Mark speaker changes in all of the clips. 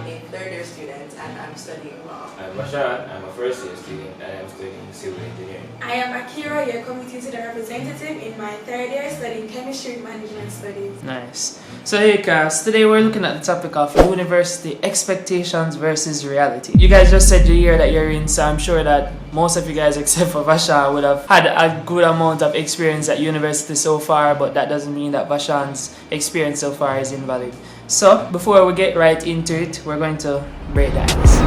Speaker 1: a third-year student and I'm studying law.
Speaker 2: I'm Vashawn, I'm a first-year student and I'm studying civil engineering.
Speaker 3: I am Ackeera, your community student representative in my third year studying chemistry management studies.
Speaker 4: Nice. So hey class, today we're looking at the topic of university expectations versus reality. You guys just said the year that you're in, so I'm sure that most of you guys except for Vashawn would have had a good amount of experience at university so far, but that doesn't mean that Vashawn's experience so far is invalid. So before we get right into it, we're going to break the ice.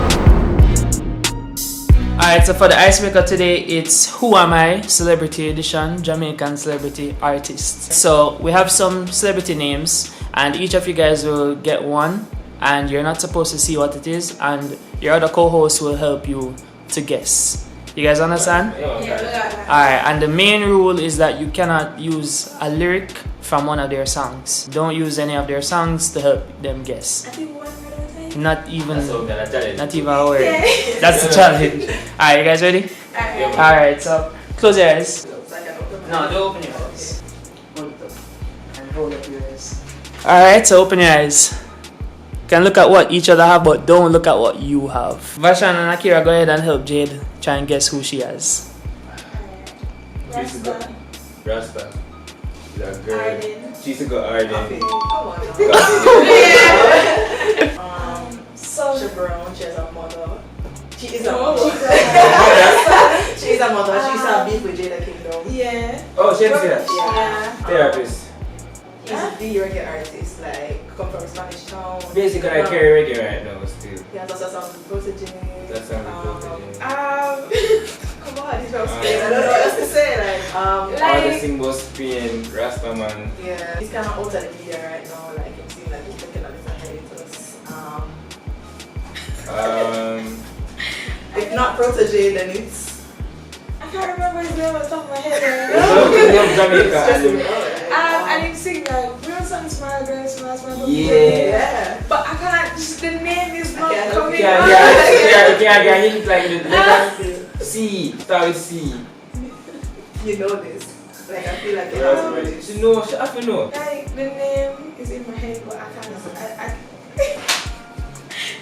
Speaker 4: Alright, so for the icebreaker today, it's Who Am I? Celebrity Edition, Jamaican Celebrity Artist. So we have some celebrity names and each of you guys will get one and you're not supposed to see what it is and your other co-host will help you to guess. You guys understand?
Speaker 3: Yeah.
Speaker 4: Alright, and the main rule is that you cannot use a lyric from one of their songs. Don't use any of their songs to help them guess.
Speaker 3: I think one word at a time.
Speaker 4: Not even
Speaker 2: Not
Speaker 4: a word.
Speaker 3: Yeah.
Speaker 4: That's the challenge. Alright, you guys ready?
Speaker 3: Alright.
Speaker 4: Alright, so close your eyes.
Speaker 1: So I can open my
Speaker 4: No, don't open your eyes. Hold it up. And hold up your eyes. Alright, so open your eyes. You can look at what each other have, but don't look at what you have. Vashawn and Ackeera, go ahead and help Jade try and guess who she has.
Speaker 3: Rasta.
Speaker 2: Rasta. That girl.
Speaker 3: Arden.
Speaker 2: She's a good Arden.
Speaker 1: Come on now.
Speaker 3: So
Speaker 1: Brown, she has a mother. She is a
Speaker 3: Oh.
Speaker 1: mother. She's a mother. She's a beef with Jade Kingdom.
Speaker 3: yeah.
Speaker 2: Oh, she's a
Speaker 3: Yeah.
Speaker 2: therapist.
Speaker 1: He's the reggae artist, like come from Spanish town.
Speaker 2: Basically, I carry reggae right now still.
Speaker 1: He has also some protege.
Speaker 2: That sounds good.
Speaker 1: Come on, he's from Spain. I don't know what else to say.
Speaker 2: All the
Speaker 3: Like,
Speaker 2: symbols Spain, Rasta man.
Speaker 1: Yeah, he's kind of out of the media right now. Like it seems like he's looking at his hiatus. If not protege, then it's.
Speaker 3: I can't remember his name on the top of my head right
Speaker 2: Jamaica.
Speaker 3: now. And he sing like real song, smile, girl, smile, smile.
Speaker 1: Yeah.
Speaker 3: But I cannot. Just the name is not
Speaker 1: can't
Speaker 3: coming
Speaker 2: Yeah,
Speaker 3: out.
Speaker 2: hit like the letter C. Start with C.
Speaker 1: You know this. Like I feel like
Speaker 2: She know, she have to know.
Speaker 3: Like the name is in my head, but I can't.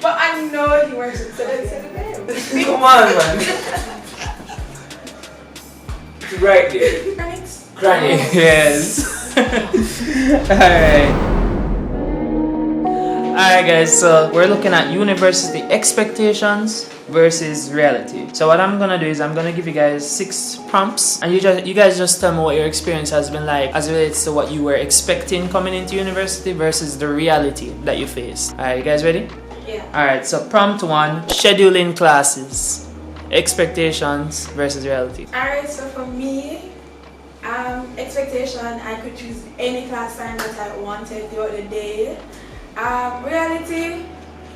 Speaker 3: But I know he works with Celebs.
Speaker 2: Come on, man. It's right there. Granny.
Speaker 4: Yes. Alright. Alright guys, so we're looking at university expectations versus reality. So what I'm gonna do is I'm gonna give you guys 6 prompts and you guys just tell me what your experience has been like as it relates to what you were expecting coming into university versus the reality that you faced. Alright, you guys ready?
Speaker 3: Yeah.
Speaker 4: Alright, so prompt 1, scheduling classes. Expectations versus reality.
Speaker 3: Alright, so for me, expectation, I could choose any class time that I wanted throughout the day. Reality,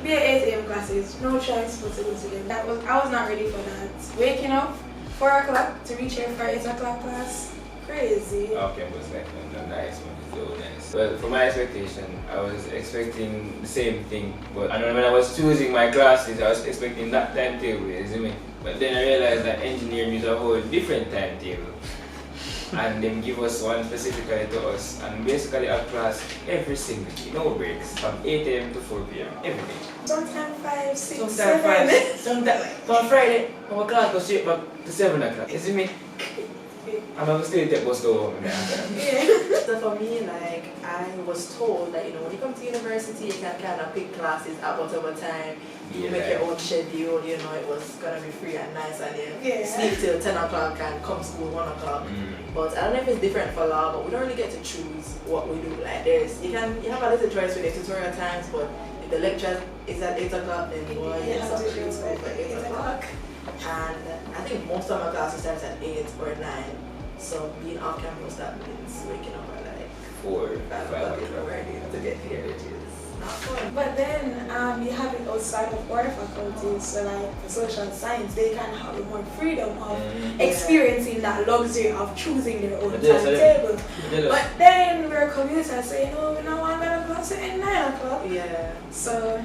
Speaker 3: be at 8 a.m. classes, no choice but to go to them. I was not ready for that. Waking up 4 o'clock to reach here for 8 o'clock class, crazy.
Speaker 2: Okay, but it's like a nice one. It's so nice. Well, for my expectation, I was expecting the same thing. But I know when I was choosing my classes, I was expecting that timetable, you see me? But then I realized that engineering is a whole different timetable. And then give us one specifically to us. And basically our class every single day, no breaks, from 8 a.m. to 4 p.m. every day.
Speaker 3: Sometimes 5, 6,
Speaker 2: Sometimes
Speaker 3: 7.
Speaker 2: 5, sometimes. So on Friday, our class goes straight back to 7 o'clock. You see me? I'm going to still take bus go home.
Speaker 3: Yeah.
Speaker 1: So for me, like I was told that when you come to university, you can kind of pick classes at whatever time. You make your own schedule. It was gonna be free and nice, and you sleep till 10 o'clock and come school 1 o'clock. But I don't know if it's different for law, but we don't really get to choose what we do. Like you have a little choice with the tutorial times, but if the lecture is at 8 o'clock, then boy, you have to choose for 8 o'clock. And I think most of my classes starts at 8 or 9. So being off campus, that means waking up at like
Speaker 2: 4,
Speaker 1: 5 o'clock in the morning to get here, which is not fun.
Speaker 3: But then you have it outside of our faculties, so like for social science, they can have more freedom of experiencing that luxury of choosing their own timetable. But then we're commuters saying, no, we don't want to go to class at 9 o'clock.
Speaker 1: Yeah.
Speaker 3: So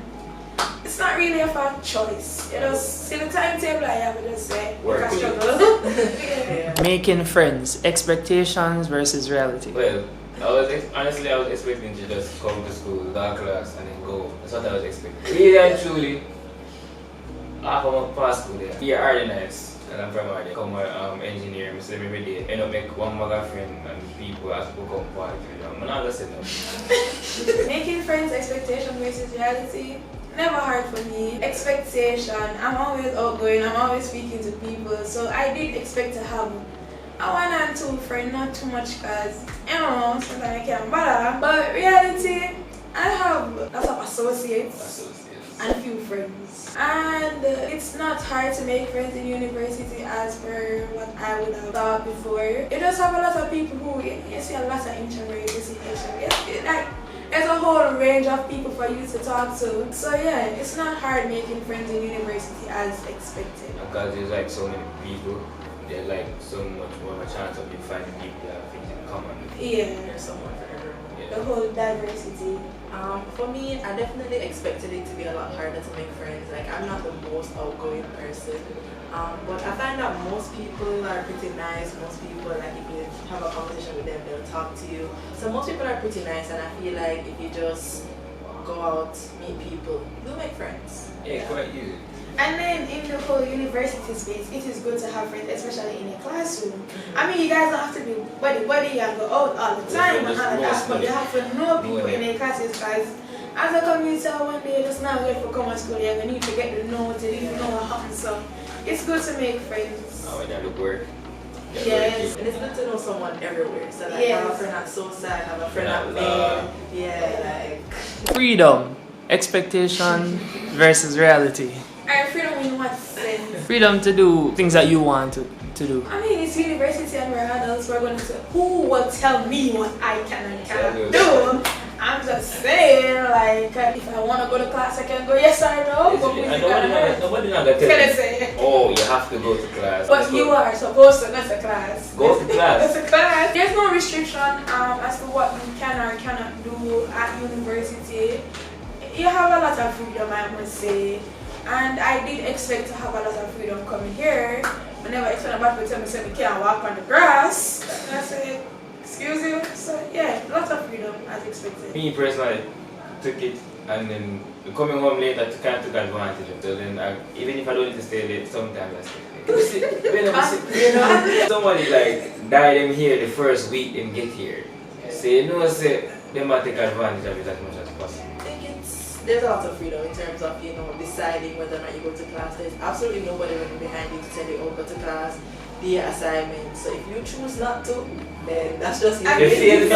Speaker 3: it's not really a fact choice. You just see the timetable I have, to just say,
Speaker 2: Work.
Speaker 3: struggle.
Speaker 1: Yeah.
Speaker 4: Making friends, expectations versus reality.
Speaker 2: Well, Honestly, I was expecting to just come to school, go to class, and then go. That's what I was expecting. Really and truly, I come up past school there. Here are the nights, and I'm from there. Come engineer, I say every day. End up make one mega friend and people ask to come party. I'm not gonna sit down.
Speaker 3: Making friends, expectation versus reality. Never hard for me. Expectation. I'm always outgoing. I'm always speaking to people. So I did expect to have a 1 and 2 friend, not too much because, you know, sometimes I can't bother. But reality, I have lots of associates and few friends. And it's not hard to make friends in university as per what I would have thought before. You just have a lot of people who, you see a lot of introverts, you see like, there's a whole range of people for you to talk to. So yeah, it's not hard making friends in university as expected.
Speaker 2: Because there's like so many people, there's like so much more of a chance of you finding people that have things in common.
Speaker 3: Yeah.
Speaker 1: There's someone for everyone.
Speaker 2: Yeah.
Speaker 3: The whole diversity.
Speaker 1: For me, I definitely expected it to be a lot harder to make friends. Like, I'm not the most outgoing person. But I find that most people are pretty nice. Most people, like, if you have a conversation with them, they'll talk to you. So most people are pretty nice, and I feel like if you just go out, meet people, you'll make friends.
Speaker 2: Yeah, quite easy.
Speaker 3: And then in the whole university space, it is good to have friends, especially in a classroom. I mean, you guys don't have to be buddy and go out all the time and all of that, but you have to know people in a classes because as a community, one day just not wait for come to school, you're going to need to get to know to even know what happens. So it's good to make friends.
Speaker 2: When you look work.
Speaker 3: Yes.
Speaker 1: And it's good to know someone everywhere. So like, have a friend at SOSA, have a friend at Maine. Yeah, like...
Speaker 4: Freedom, expectation versus reality.
Speaker 3: Alright, freedom in what sense?
Speaker 4: Freedom to do things that you want to do.
Speaker 3: I mean, it's university and we're adults. We're going to say, who will tell me what I can and cannot do? I'm just saying, like, if I want to go to class, I can go, yes or no. But
Speaker 2: nobody not gonna tell you. Oh, you have to go to class.
Speaker 3: But you are supposed to go to class.
Speaker 2: Go to class.
Speaker 3: Go to class. There's no restriction as to what you can or cannot do at university. You have a lot of freedom, I must say. And I did expect to have a lot of freedom coming here. I never expected about to tell me, say, we can't walk on the grass. And I said, excuse you. So yeah, lots of freedom as expected.
Speaker 2: Me personally took it and then coming home late I kind of took advantage of it. So then even if I don't need to stay late, sometimes I stay late. You know, somebody like died them here the first week them get here. So you know, say they might take advantage of it as much as possible.
Speaker 1: There's a lot of freedom in terms of, you know, deciding whether or not you go to class. There's absolutely nobody running behind you to tell you, oh, go to class, do your assignment. So if you choose not to, then that's just you.
Speaker 2: It's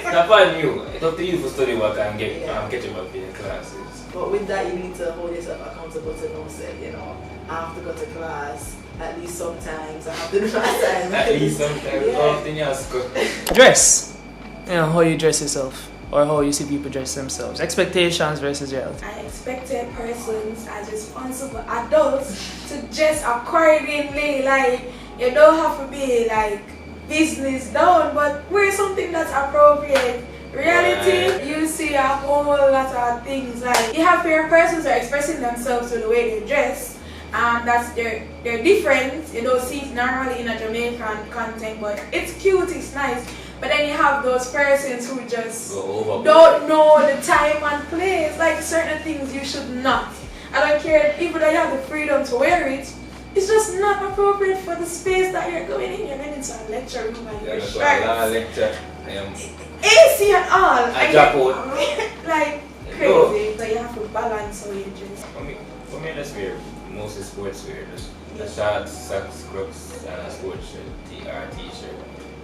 Speaker 2: not you. It's up to you to study work and get catching up in classes.
Speaker 1: But with that, you need to hold yourself accountable to know, say, you know, I have to go to class at least sometimes. I have to do my assignment.
Speaker 2: At least sometimes.
Speaker 1: Yeah.
Speaker 2: Often you have to go.
Speaker 4: Dress. You know, how you dress yourself. Or how you see people dress themselves. Expectations versus reality.
Speaker 3: I expected persons as responsible adults to dress accordingly. Like, you don't have to be like business down, but wear something that's appropriate. Reality, you see a whole lot of things. Like, you have your persons are expressing themselves through the way they dress. That's they're different. You don't see it normally in a Jamaican content, but it's cute, it's nice. But then you have those persons who just don't know the time and place. Like certain things you should not. I don't care, even though you have the freedom to wear it, it's just not appropriate for the space that you're going in. You're going into a lecture room and you're
Speaker 2: lecture.
Speaker 3: AC and all.
Speaker 2: I drop out.
Speaker 3: Like crazy. So you have to balance how you dress.
Speaker 2: For me, let's wear mostly sportswear. Just the shorts, socks, crocs, and a sports shirt, or t-shirt.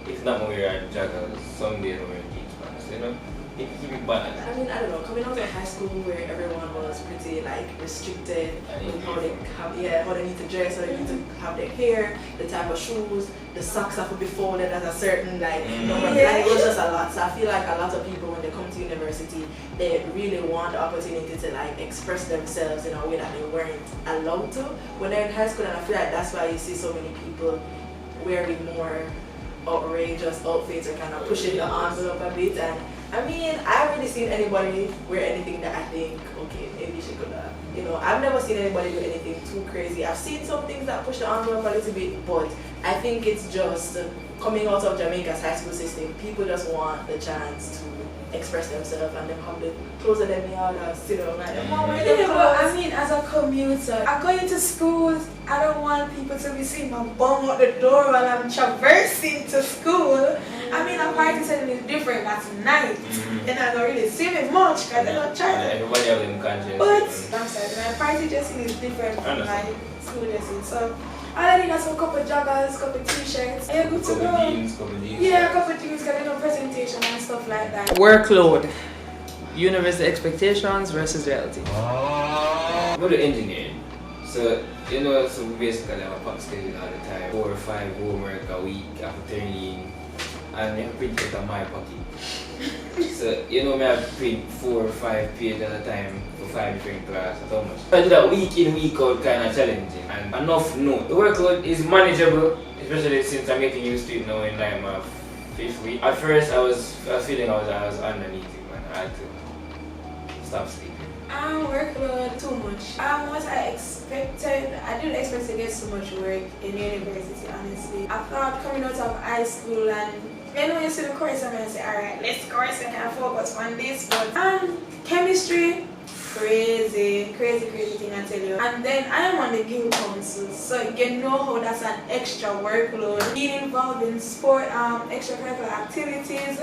Speaker 2: If not, we wear joggers. Some days we wear jeans pants. You know, keep it balanced.
Speaker 1: I mean, I don't know. Coming out of high school where everyone was pretty like restricted with how they have, how they need to dress, how they need to have their hair, the type of shoes, the socks have to be folded at a certain like number. Like, it was just a lot. So I feel like a lot of people when they come to university, they really want the opportunity to like express themselves in a way that they weren't allowed to when they're in high school. And I feel like that's why you see so many people wearing more outrageous outfits or kind of pushing the envelope a bit, and I mean, I haven't really seen anybody wear anything that I think, okay, maybe she could have. You know, I've never seen anybody do anything too crazy. I've seen some things that push the envelope a little bit, but I think it's just coming out of Jamaica's high school system. People just want the chance to express themselves and them have the clothes of them out and sit down like them.
Speaker 3: Yeah, but I mean, as a commuter, I'm going to school. I don't want people to be seeing my bum out the door while I'm traversing to school. I mean, a party setting is different. That's night, and I don't really see me much because I don't try to.
Speaker 2: Everybody have them conscience.
Speaker 3: But I'm sorry, my party dressing is different from my school dressing. So all I need is a couple joggers, couple t-shirts. Yeah, good to go.
Speaker 2: Couple jeans.
Speaker 3: Yeah, a couple jeans, because I know presentation and stuff like that.
Speaker 4: Workload. University expectations versus reality.
Speaker 2: I'm going to engineering. So, you know, so basically I'm a pack schedule all the time. 4 or 5 homework a week after training. And I print it on my pocket. So, you know, I print 4 or 5 pages at a time for 5 different classes. How much? I do that week in, week out kind of challenging. And enough no. The workload is manageable, especially since I'm getting used to it now in like my 5th week. At first, I was feeling I was underneath it, man. I had to stop sleeping.
Speaker 3: Workload too much. What I expected, I didn't expect to get so much work in university, honestly. I thought coming out of high school and then when you see the course, I'm going to say, alright, let's course and can focus on this. But chemistry, crazy thing I tell you. And then I am on the guild council, so you know how that's an extra workload. Being involved in sport, extracurricular activities.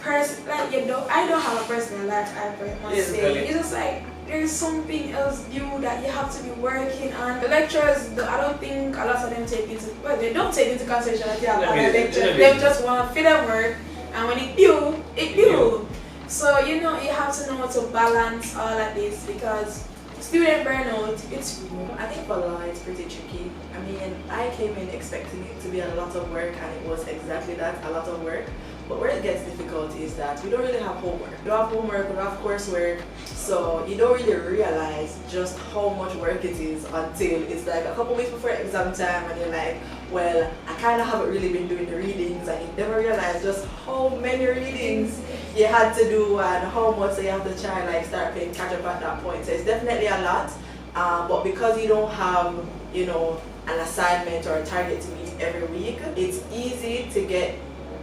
Speaker 3: Like I don't have a personal life, I must say. It's just like there's something else new that you have to be working on. The lecturers, I don't think a lot of them take into, well, they don't take into consideration that you have other lectures. They just want to fit their work, and when it due, it due. So you know you have to know how to balance all of this because student burnout, it's real.
Speaker 1: I think for law it's pretty tricky. I mean, I came in expecting it to be a lot of work and it was exactly that, a lot of work. But where it gets difficult is that we don't really have homework. We don't have homework, we don't have coursework, so you don't really realize just how much work it is until it's like a couple weeks before exam time and you're like, well, I kind of haven't really been doing the readings, and you never realize just how many readings you had to do and how much you have to try like start playing catch up at that point. So it's definitely a lot, but because you don't have, you know, an assignment or a target to meet every week, it's easy to get,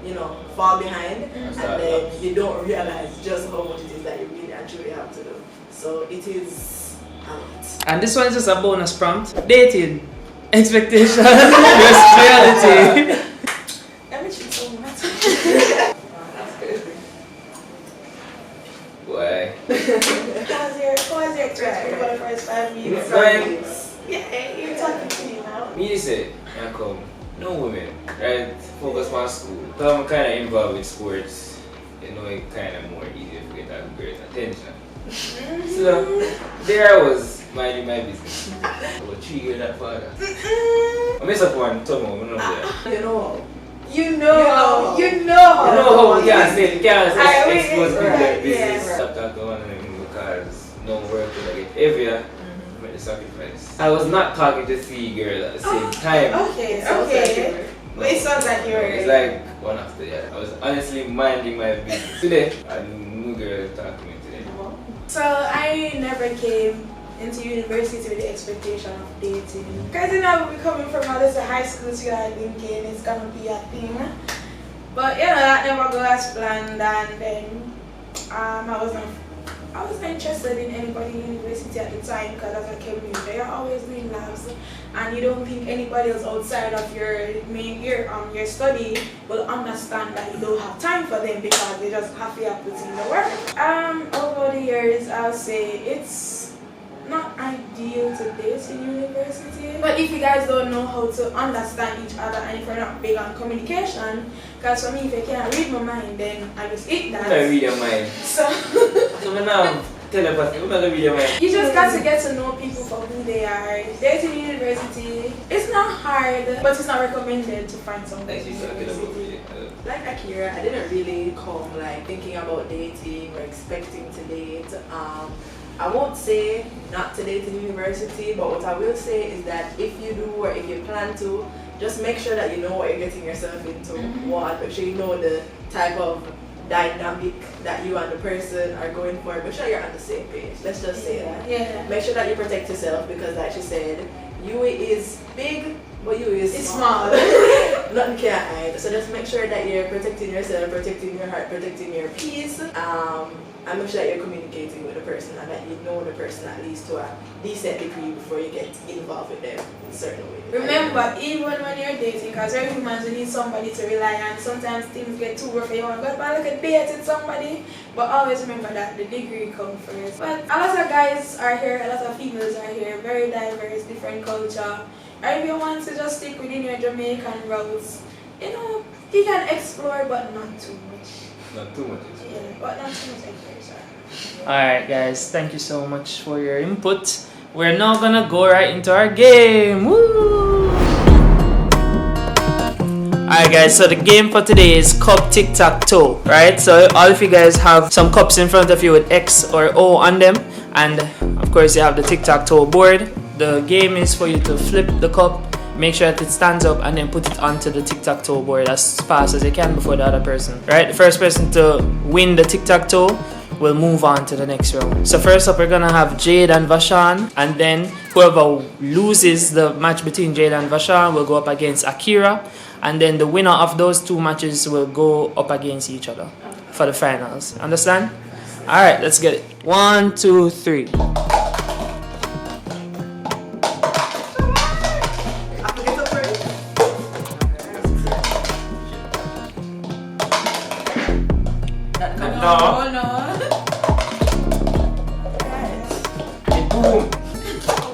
Speaker 1: you know, fall behind, and then you don't realize just how much it is that you really and truly have to do. So it is a lot.
Speaker 4: And this one is just a bonus prompt. Dating. Expectations versus reality.
Speaker 3: Let me choose so much.
Speaker 1: That's good.
Speaker 2: Why?
Speaker 3: What was your experience for the first 5 weeks? Yeah, you're talking to me now.
Speaker 2: Me say, I come. No women, right? Focus on school. So I'm kind of involved with sports. You know, it's kind of more easier to get that great attention. So there I was minding my business. I was 3 years that father. I miss up one tomorrow, I know that.
Speaker 3: You know how
Speaker 2: You know how we can't say expose people like business. Stop talking to one of them because no work will get heavier. Make the sacrifice. I was not talking to 3 girls at the same time.
Speaker 3: Okay. It sounds like you were.
Speaker 2: It's like one after the other. I was honestly minding my business. Today, a new girl talked to me today.
Speaker 3: So I never came into university with the expectation of dating. Because you know, we're coming from all this high school, so you're thinking it's gonna be a thing. But you know, that never go as planned, and then I wasn't interested in anybody in university at the time because as a chemist, you're always doing labs and you don't think anybody else outside of your study will understand that you don't have time for them because they just have to put in the work. Over the years, I'll say it's not ideal to date in university. But if you guys don't know how to understand each other and if you're not big on communication, because for me, if you can't read my mind, then I just eat that.
Speaker 2: I read your mind.
Speaker 3: So
Speaker 2: now, telepathy, I'm not read your mind.
Speaker 3: you just got to get to know people for who they are. Dating in university, it's not hard, but it's not recommended to find someone.
Speaker 1: Like Ackeera, I didn't really come like thinking about dating or expecting to date. I won't say not to date in university, but what I will say is that if you do or if you plan to, just make sure that you know what you're getting yourself into. Make sure you know the type of dynamic that you and the person are going for, make sure you're on the same page. Let's just say that.
Speaker 3: Yeah.
Speaker 1: Make sure that you protect yourself because, like she said, you is big, but you is small. Nothing can hide. So just make sure that you're protecting yourself, protecting your heart, protecting your peace, and make sure that you're communicating with the person and that you know the person at least to a decent degree before you get involved with them in certain ways.
Speaker 3: Remember, even when you're dating, because we're humans, we need somebody to rely on. Sometimes things get too rough and you want to go back like a date with somebody. But always remember that the degree comes first. But a lot of guys are here, a lot of females are here, very diverse, different culture. Or if you want to just stick within your Jamaican routes, you know, you can explore but not too much.
Speaker 2: Not too much.
Speaker 3: Yeah, but not too much exposure.
Speaker 4: Alright guys, thank you so much for your input. We're now gonna go right into our game. Woo! Alright guys, so the game for today is cup tic-tac-toe, right? So all of you guys have some cups in front of you with X or O on them, and of course you have the tic-tac-toe board. The game is for you to flip the cup, make sure that it stands up, and then put it onto the tic-tac-toe board as fast as you can before the other person. Right? The first person to win the tic-tac-toe will move on to the next round. So first up, we're gonna have Jade and Vashawn, and then whoever loses the match between Jade and Vashawn will go up against Ackeera, and then the winner of those two matches will go up against each other for the finals. Understand? All right, let's get it. 1, 2, 3.
Speaker 3: No.
Speaker 2: Boom!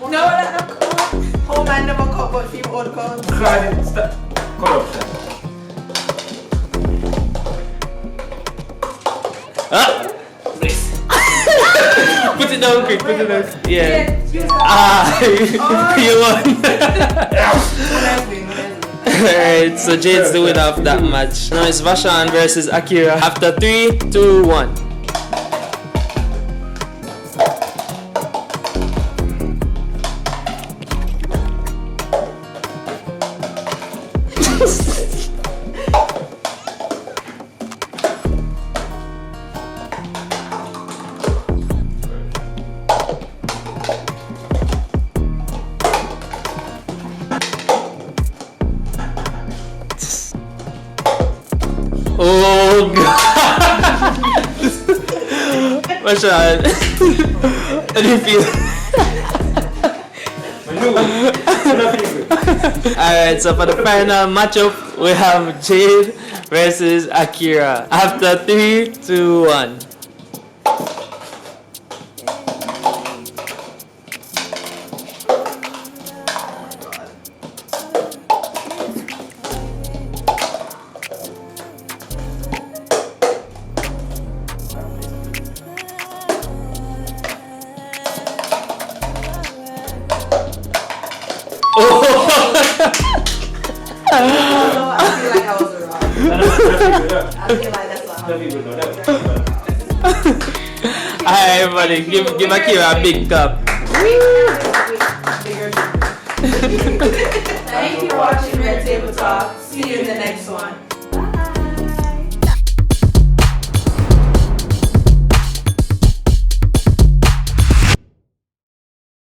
Speaker 3: No, that's not cool.
Speaker 1: Whole man never cut, but few old cuts.
Speaker 2: Corruption.
Speaker 4: Ah! Put it down quick, put it down. Yeah. You won. Alright, so Jade's the winner of that match. Now it's Vashawn versus Ackeera. After 3, 2, 1. Oh god! Vashawn, how do you feel? Alright, so for the final matchup, we have Jade versus Ackeera. After 3, 2, 1.
Speaker 1: I feel like I was wrong. I feel like that's what happened.
Speaker 4: Alright, everybody, give Ackeera a big cup.
Speaker 1: Thank you for watching Red Table Talk. See you in the next one.